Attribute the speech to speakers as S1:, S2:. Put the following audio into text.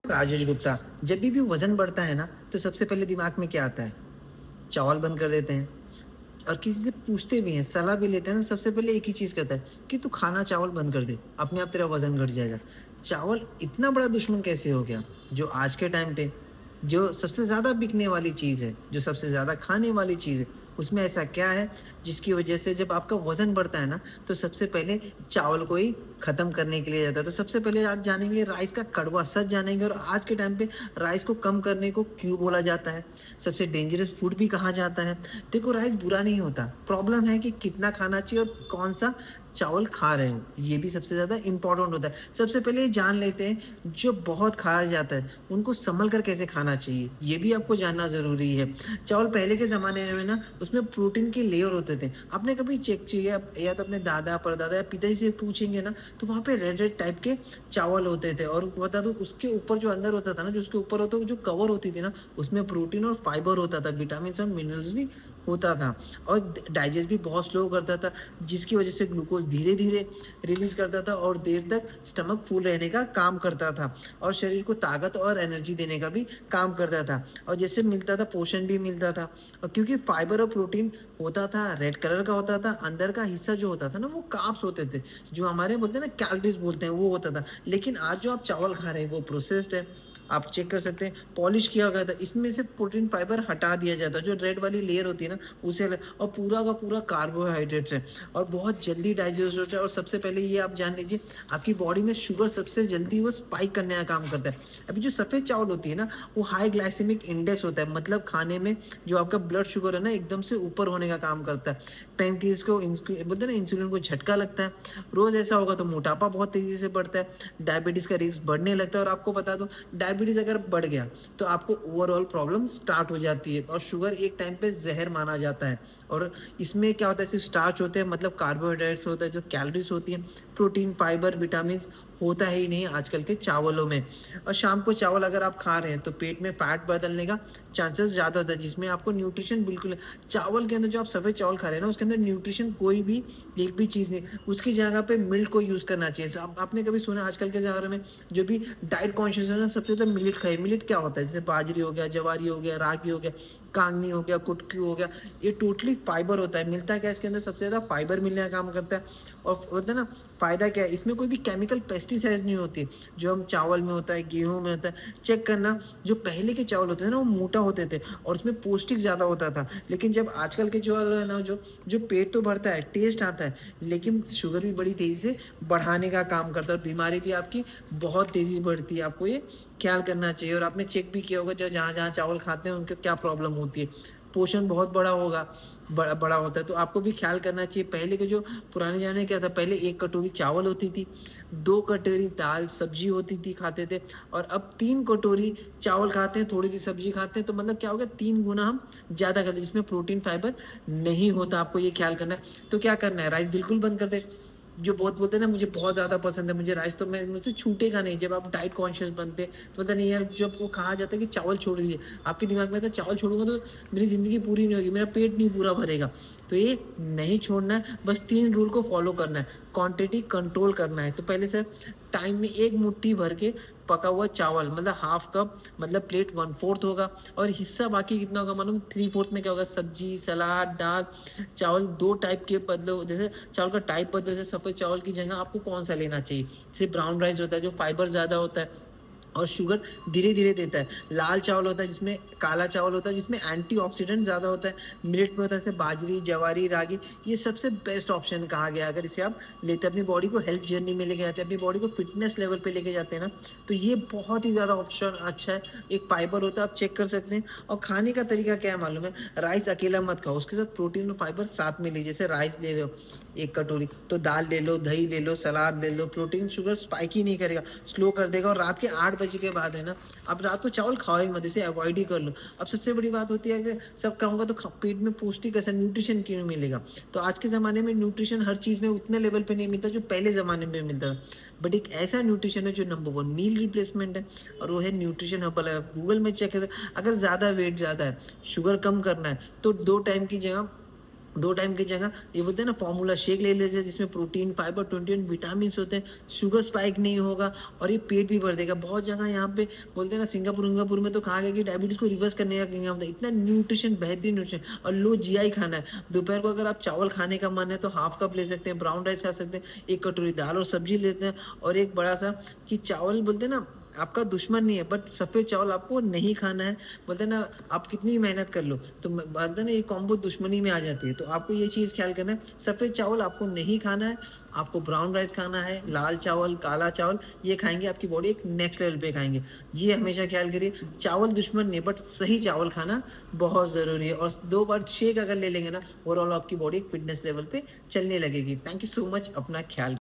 S1: राजेश गुप्ता। जब भी वजन बढ़ता है ना, तो सबसे पहले दिमाग में क्या आता है? चावल बंद कर देते हैं। और किसी से पूछते भी हैं, सलाह भी लेते हैं, तो सबसे पहले एक ही चीज कहता है कि तू खाना चावल बंद कर दे, अपने आप तेरा वजन घट जाएगा। चावल इतना बड़ा दुश्मन कैसे हो गया, जो आज के टाइम पे जो सबसे ज्यादा बिकने वाली चीज है, जो सबसे ज्यादा खाने वाली चीज है, उसमें ऐसा क्या है जिसकी वजह से जब आपका वजन बढ़ता है ना, तो सबसे पहले चावल को ही खत्म करने के लिए जाता है। तो सबसे पहले आज जानेंगे राइस का कड़वा सच जानेंगे, और आज के टाइम पे राइस को कम करने को क्यों बोला जाता है, सबसे डेंजरस फूड भी कहा जाता है। देखो, राइस बुरा नहीं होता, प्रॉब्लम है कि कितना खाना चाहिए और कौन सा चावल खा रहे हो, ये भी सबसे ज्यादा इंपॉर्टेंट होता है। सबसे पहले ये जान लेते हैं, जो बहुत खाया जाता है उनको संभल कर कैसे खाना चाहिए, ये भी आपको जानना जरूरी है। चावल पहले के जमाने में ना, उसमें प्रोटीन के लेयर होते थे। आपने कभी चेक किया, या तो अपने दादा परदादा या पिताजी से पूछेंगे ना, तो वहाँ पे रेड रेड टाइप के चावल होते थे। और बता दो, उसके ऊपर जो अंदर होता था ना, जो उसके ऊपर होता, जो कवर होती थी ना, उसमें प्रोटीन और फाइबर होता था, विटामिन और मिनरल्स भी होता था। और डाइजेस्ट भी बहुत स्लो करता था, जिसकी वजह से ग्लूकोज धीरे धीरे रिलीज करता था और देर तक स्टमक फुल रहने का काम करता था, और शरीर को ताकत और एनर्जी देने का भी काम करता था। और जैसे मिलता था, पोषण भी मिलता था। और क्योंकि फाइबर और प्रोटीन होता था, रेड कलर का होता था, अंदर का हिस्सा जो होता था ना, वो कार्ब्स होते थे, जो हमारे बोलते हैं ना कैलोरीज बोलते हैं, वो होता था। लेकिन आज जो आप चावल खा रहे हैं वो प्रोसेस्ड है। आप चेक कर सकते हैं, पॉलिश किया गया था, इसमें से प्रोटीन फाइबर हटा दिया जाता है, जो रेड वाली लेयर होती है ना, उसे और पूरा का पूरा कार्बोहाइड्रेट्स है, और बहुत जल्दी डाइजेस्ट होता है। और सबसे पहले ये आप जान लीजिए, आपकी बॉडी में शुगर सबसे जल्दी वो स्पाइक करने का काम करता है। अभी जो सफ़ेद चावल होती है ना, वो हाई ग्लाइसेमिक इंडेक्स होता है, मतलब खाने में जो आपका ब्लड शुगर है ना, एकदम से ऊपर होने का काम करता है। पैंक्रियाज को बोलते हैं ना, इंसुलिन को झटका लगता है। रोज ऐसा होगा तो मोटापा बहुत तेजी से बढ़ता है, डायबिटीज का रिस्क बढ़ने लगता है। और आपको बता दो, डायबिटीज अगर बढ़ गया तो आपको ओवरऑल प्रॉब्लम स्टार्ट हो जाती है। और शुगर एक टाइम पे जहर माना जाता है। और इसमें क्या होता है, सिर्फ स्टार्च होते हैं, मतलब कार्बोहाइड्रेट्स होता है, जो कैलोरीज होती है, प्रोटीन फाइबर विटामिन होता ही नहीं आजकल के चावलों में। और शाम को चावल अगर आप खा रहे हैं तो पेट में फैट बदलने का चांसेस ज़्यादा होता है, जिसमें आपको न्यूट्रिशन बिल्कुल, चावल के अंदर जो आप सफ़ेद चावल खा रहे हैं ना, उसके अंदर न्यूट्रिशन कोई भी एक भी चीज़ नहीं। उसकी जगह पे मिल्क को यूज़ करना चाहिए। आपने कभी सुना आजकल के ज़माने में जो भी डाइट कॉन्शियस है ना, सबसे ज़्यादा मिलेट खाए। मिलेट क्या होता है? जैसे बाजरी हो गया, जवारी हो गया, रागी हो गया, कांगनी हो गया, कुटकी हो गया, ये टोटली फाइबर होता है। मिलता है क्या इसके अंदर? सबसे ज़्यादा फाइबर मिलने का काम करता है। और होता है ना, फ़ायदा क्या है इसमें? कोई भी केमिकल पेस्टिसाइड नहीं होती, जो हम चावल में होता है, गेहूं में होता है। चेक करना, जो पहले के चावल होते थे ना, वो मोटा होते थे और उसमें पौष्टिक ज़्यादा होता था। लेकिन जब आजकल के चावल है ना, जो जो पेट तो भरता है, टेस्ट आता है, लेकिन शुगर भी बड़ी तेज़ी से बढ़ाने का काम करता है, और बीमारी भी आपकी बहुत तेज़ी से बढ़ती है। आपको ये ख्याल करना चाहिए। और आपने चेक भी किया होगा, जो जहाँ जहाँ चावल खाते हैं उनके क्या प्रॉब्लम होती है। पोषण बहुत बड़ा होगा, बड़ा बड़ा होता है, तो आपको भी ख्याल करना चाहिए। पहले के जो पुराने ज़माने में क्या था, पहले 1 कटोरी चावल होती थी, 2 कटोरी दाल सब्जी होती थी, खाते थे। और अब 3 कटोरी चावल खाते हैं, थोड़ी सी सब्जी खाते हैं, तो मतलब क्या हो गया, 3 गुना हम ज़्यादा करते हैं, जिसमें प्रोटीन फाइबर नहीं होता। आपको ये ख्याल करना है। तो क्या करना है, राइस बिल्कुल बंद कर दे। जो बहुत बोलते हैं ना, मुझे बहुत ज़्यादा पसंद है, मुझे राइस तो मैं मुझसे छूटेगा नहीं। जब आप डाइट कॉन्शियस बनते हैं तो पता नहीं यार, जब वो कहा जाता है कि चावल छोड़ दीजिए, आपके दिमाग में था चावल छोड़ूंगा तो मेरी ज़िंदगी पूरी नहीं होगी, मेरा पेट नहीं पूरा भरेगा। तो ये नहीं छोड़ना है, बस 3 रूल को फॉलो करना है। क्वांटिटी कंट्रोल करना है। तो पहले से टाइम में 1 मुट्ठी भर के पका हुआ चावल, मतलब हाफ कप, मतलब प्लेट 1/4 होगा। और हिस्सा बाकी कितना होगा मालूम? 3/4 में क्या होगा, सब्जी, सलाद, दाल। चावल 2 टाइप के बदलो, जैसे चावल का टाइप बदलो, जैसे सफ़ेद चावल की जगह आपको कौन सा लेना चाहिए। जैसे ब्राउन राइस होता है, जो फाइबर ज़्यादा होता है और शुगर धीरे धीरे देता है। लाल चावल होता है, जिसमें काला चावल होता है, जिसमें एंटीऑक्सीडेंट ज़्यादा होता है। मिलेट में होता है जैसे बाजरी, जवारी, रागी। ये सबसे बेस्ट ऑप्शन कहा गया है। अगर इसे आप लेते हैं, अपनी बॉडी को हेल्थ जर्नी में लेके जाते हैं, अपनी बॉडी को फिटनेस लेवल पे लेके जाते हैं ना, तो ये बहुत ही ज़्यादा ऑप्शन अच्छा है। एक फाइबर होता है, आप चेक कर सकते हैं। और खाने का तरीका क्या है मालूम है? राइस अकेला मत खाओ, उसके साथ प्रोटीन और फाइबर साथ में लीजिए। जैसे राइस ले लो 1 कटोरी, तो दाल ले लो, दही ले लो, सलाद ले लो। प्रोटीन शुगर स्पाइक ही नहीं करेगा, स्लो कर देगा। और रात के 8 बजे के बाद है ना, आप रात को चावल खाओ ही मत, इसे अवॉइड ही कर लो। अब सबसे बड़ी बात होती है कि सब खाऊंगा तो पेट में पौष्टिक ऐसा न्यूट्रिशन क्यों मिलेगा? तो आज के ज़माने में न्यूट्रिशन हर चीज़ में उतने लेवल पे नहीं मिलता जो पहले ज़माने में मिलता था। बट एक ऐसा न्यूट्रिशन है जो नंबर 1 मील रिप्लेसमेंट है, और वो है न्यूट्रिशन हर्बल है। गूगल में चेक करें। अगर ज़्यादा वेट ज़्यादा है, शुगर कम करना है, तो 2 टाइम की जगह 2 टाइम की जगह ये बोलते हैं ना फॉर्मूला शेक ले लेते हैं जिसमें प्रोटीन, फाइबर, 21 विटामिन्स होते हैं, शुगर स्पाइक नहीं होगा और ये पेट भी भर देगा। बहुत जगह यहाँ पे बोलते हैं ना सिंगापुर में तो कहा गया कि डायबिटीज़ को रिवर्स करने का काम होता है। इतना न्यूट्रिशन, बेहतरीन न्यूट्रिशन और लो जीआई खाना है। दोपहर को अगर आप चावल खाने का मन है तो हाफ कप ले सकते हैं, ब्राउन राइस खा सकते हैं, 1 कटोरी दाल और सब्जी लेते हैं और एक बड़ा-सा कि चावल बोलते हैं ना आपका दुश्मन नहीं है बट सफ़ेद चावल आपको नहीं खाना है। बोलते हैं ना आप कितनी मेहनत कर लो तो बोलते हैं ना ये कॉम्बो दुश्मनी में आ जाती है। तो आपको ये चीज़ ख्याल करना है, सफ़ेद चावल आपको नहीं खाना है, आपको ब्राउन राइस खाना है, लाल चावल, काला चावल ये खाएँगे आपकी बॉडी एक नेक्स्ट लेवल पे खाएँगे। ये हमेशा ख्याल करिए, चावल दुश्मन नहीं बट सही चावल खाना बहुत ज़रूरी है और 2 बार शेक अगर ले लेंगे ना ओवरऑल आपकी बॉडी एक फिटनेस लेवल पे चलने लगेगी। थैंक यू सो मच, अपना ख्याल